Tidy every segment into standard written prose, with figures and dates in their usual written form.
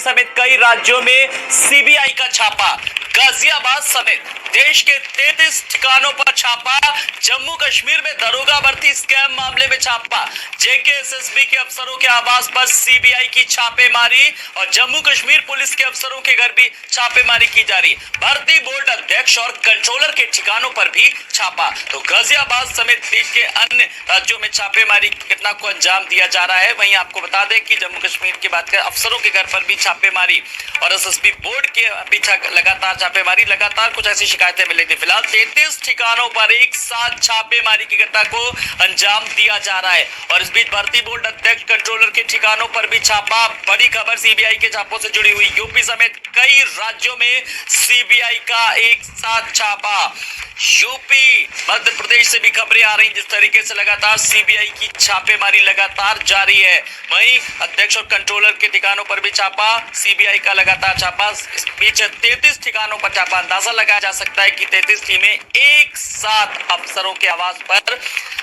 UP समेत कई राज्यों में सीबीआई का छापा। गाजियाबाद समेत देश के 33 ठिकानों पर छापा। जम्मू कश्मीर में दरोगा भर्ती स्कैम मामले में छापा। जेके एसएसबी के अफसरों के आवास पर सीबीआई की छापेमारी और जम्मू कश्मीर पुलिस के अफसरों के घर भी छापेमारी की जा रही। भर्ती बोर्ड अध्यक्ष और कंट्रोलर के ठिकानों पर भी छापा। तो गाजियाबाद समेत देश के अन्य राज्यों में छापेमारी घटना को अंजाम दिया जा रहा है। वहीं आपको बता दें कि जम्मू कश्मीर की बात करें, अफसरों के घर पर भी छापेमारी और एसएसबी बोर्ड के पीछे लगातार छापेमारी, लगातार कुछ ऐसी शिकायतें मिली थी। फिलहाल 33 ठिकानों पर एक साथ छापेमारी की घटना को अंजाम दिया जा रहा है और इस बीच भर्ती बोर्ड अध्यक्ष कंट्रोलर के ठिकानों पर भी छापा। बड़ी खबर सीबीआई के छापों से जुड़ी हुई। यूपी समेत कई राज्यों में सीबीआई का एक साथ छापा। यूपी, मध्य प्रदेश से भी खबरें आ रही, जिस तरीके से लगातार सीबीआई की छापेमारी लगातार जारी है। वहीं अध्यक्ष और कंट्रोलर के ठिकानों पर भी छापा, सीबीआई का लगातार छापा। इस बीच 33 ठिकानों पर छापा। अंदाजा लगाया जा सकता है कि 33 टीमें एक साथ अफसरों के आवास पर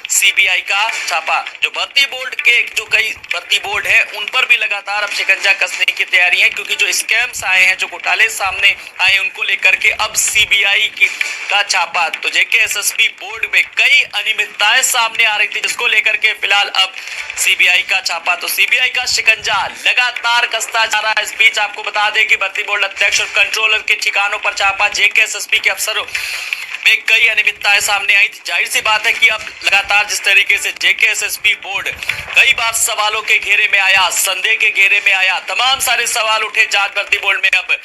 सीबीआई का छापा। जो भर्ती बोर्ड के जो कई भर्ती बोर्ड है उन पर भी लगातार अब शिकंजा कसने की तैयारी है, क्योंकि जो स्कैम्स आए हैं, जो घोटाले सामने आए, उनको लेकर के अब सीबीआई का छापा। तो जेके एसएसबी बोर्ड में कई अनियमितताएं सामने आ रही थी, जिसको लेकर के फिलहाल अब सीबीआई का छापा। तो सीबीआई का शिकंजा लगातार कसता जा रहा है। इस बीच आपको बता दें कि भर्ती बोर्ड अध्यक्ष और कंट्रोलर के ठिकानों पर छापा। जेके एसएसबी के अफसरों में कई अनियमितताएं सामने आई थी। जाहिर सी बात है कि अब लगातार जिस तरीके से जेके एसएसबी बोर्ड कई बार सवालों के घेरे में आया, संदेह के घेरे में आया, तमाम सारे सवाल उठे जांच भर्ती बोर्ड में। अब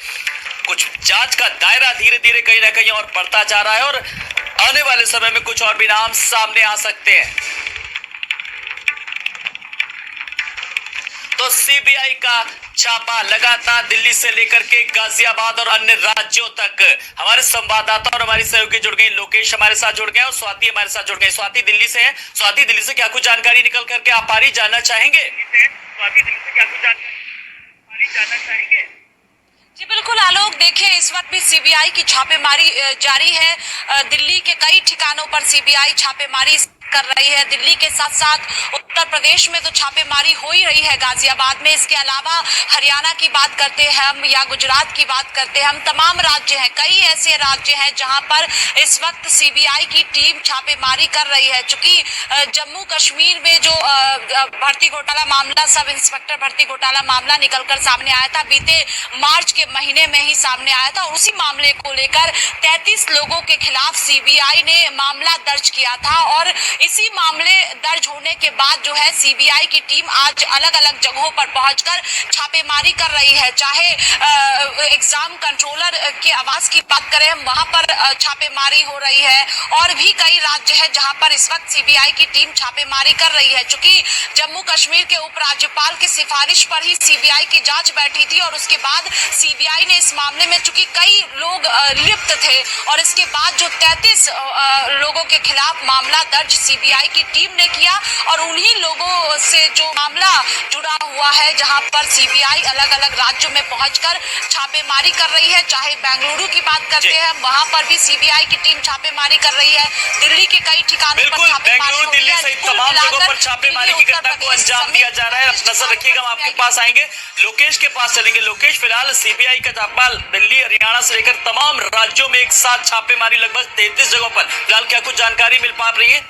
कुछ जांच का दायरा धीरे धीरे कहीं ना कहीं और बढ़ता जा रहा है और आने वाले समय में कुछ और भी नाम सामने आ सकते हैं। तो सीबीआई का छापा लगातार दिल्ली से लेकर के गाजियाबाद और अन्य राज्यों तक। हमारे संवाददाता और हमारी सहयोगी जुड़ गए, लोकेश हमारे साथ जुड़ गए और स्वाति हमारे साथ जुड़ गए। स्वाति दिल्ली से है। स्वाति, दिल्ली से क्या कुछ जानकारी निकल करके आप आ रही, जानना चाहेंगे? स्वाति, दिल्ली से क्या कुछ जानकारी जानना चाहेंगे? जी बिल्कुल आलोक, देखिए इस वक्त भी सीबीआई की छापेमारी जारी है। दिल्ली के कई ठिकानों पर सीबीआई छापेमारी कर रही है। दिल्ली के साथ साथ उत्तर प्रदेश में तो छापेमारी हो ही रही है, गाजियाबाद में। इसके अलावा हरियाणा की बात करते हैं हम या गुजरात की बात करते हैं हम, तमाम राज्य हैं, कई ऐसे राज्य हैं जहां पर इस वक्त सीबीआई की टीम छापेमारी कर रही है। चूंकि जम्मू कश्मीर में जो भर्ती घोटाला मामला, सब इंस्पेक्टर भर्ती घोटाला मामला निकलकर सामने आया था, बीते मार्च के महीने में ही सामने आया था और उसी मामले को लेकर 33 लोगों के खिलाफ सीबीआई ने मामला दर्ज किया था और इसी मामले दर्ज होने के बाद जो है सीबीआई की टीम आज अलग अलग जगहों पर पहुंचकर छापेमारी कर रही है। चाहे एग्जाम कंट्रोलर के आवास की बात करें हम, वहां पर छापेमारी हो रही है और भी कई राज्य हैं जहां पर इस वक्त सीबीआई की टीम छापेमारी कर रही है। चूंकि जम्मू कश्मीर के उपराज्यपाल की सिफारिश पर ही सीबीआई की जांच बैठी थी और उसके बाद सीबीआई ने इस मामले में, चूंकि कई लोग लिप्त थे और इसके बाद जो 33 लोगों के खिलाफ मामला दर्ज सीबीआई की टीम ने किया और उन्हीं लोगों से जो मामला जुड़ा हुआ है, जहां पर सीबीआई अलग अलग राज्यों में पहुंचकर छापेमारी कर रही है। चाहे बेंगलुरु की बात करते हैं, वहां पर भी सीबीआई की टीम छापेमारी कर रही है। दिल्ली के कई ठिकानों पर छापेमारी, दिल्ली सहित तमाम जगहों पर छापेमारी की घटना को अंजाम दिया जा रहा है। नजर रखिएगा, हम आपके पास आएंगे, लोकेश के पास चलेंगे। लोकेश, फिलहाल सीबीआई का छापा दिल्ली, हरियाणा से लेकर तमाम राज्यों में एक साथ छापेमारी लगभग 33 जगहों पर। फिलहाल क्या कुछ जानकारी मिल पा रही है?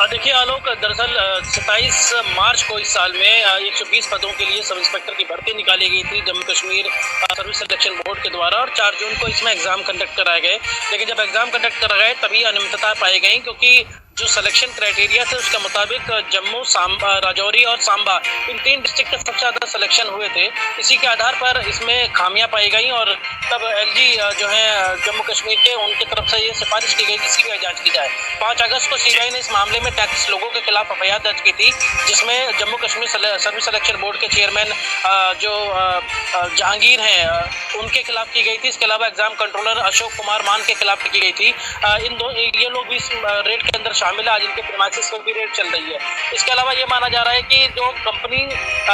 देखिए आलोक, दरअसल 27 मार्च को इस साल में 120 पदों के लिए सब इंस्पेक्टर की भर्ती निकाली गई थी Jammu Kashmir service selection board के द्वारा और 4 जून को इसमें एग्जाम कंडक्ट कराए गए। लेकिन जब एग्जाम कंडक्ट कराए गए तभी अनियमितता पाई गई, क्योंकि जो सिलेक्शन क्राइटेरिया थे उसके मुताबिक जम्मू, राजौरी और सांबा, इन 3 डिस्ट्रिक्ट में सबसे ज़्यादा सिलेक्शन हुए थे। इसी के आधार पर इसमें खामियां पाई गई और तब एलजी जो है जम्मू कश्मीर के, उनकी तरफ से ये सिफारिश की गई कि सीबीआई जांच की जाए। 5 अगस्त को सीबीआई ने इस मामले में 33 लोगों के खिलाफ एफआईआर दर्ज की थी, जिसमें Jammu Kashmir service selection board के चेयरमैन जो जहांगीर हैं उनके खिलाफ की गई थी। इसके अलावा एग्जाम कंट्रोलर अशोक कुमार मान के खिलाफ की गई थी। ये लोग भी इस रेड के अंदर शामिल है, आज इनके प्रीमाइसेस पर भी रेड चल रही है। इसके अलावा ये माना जा रहा है कि जो कंपनी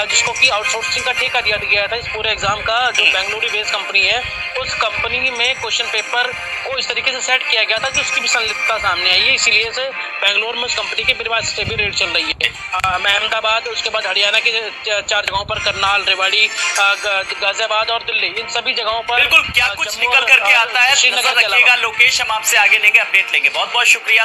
जिसको कि आउटसोर्सिंग का ठेका दिया गया था इस पूरे एग्जाम का, जो बेंगलुरु बेस्ड कंपनी है, उस कंपनी में क्वेश्चन पेपर को इस तरीके से सेट किया गया था कि उसकी भी संलिप्तता सामने आई है। इसीलिए से बेंगलोर में उस कंपनी के परिवार से भी रेड चल रही है। अहमदाबाद, उसके बाद हरियाणा के 4 जगहों पर, करनाल, रेवाड़ी, गाजियाबाद और दिल्ली, इन सभी जगहों पर बिल्कुल क्या कुछ निकल करके आता है, नजर रखिएगा लोकेश, हम आपसे आगे लेंगे, अपडेट लेंगे। बहुत बहुत शुक्रिया।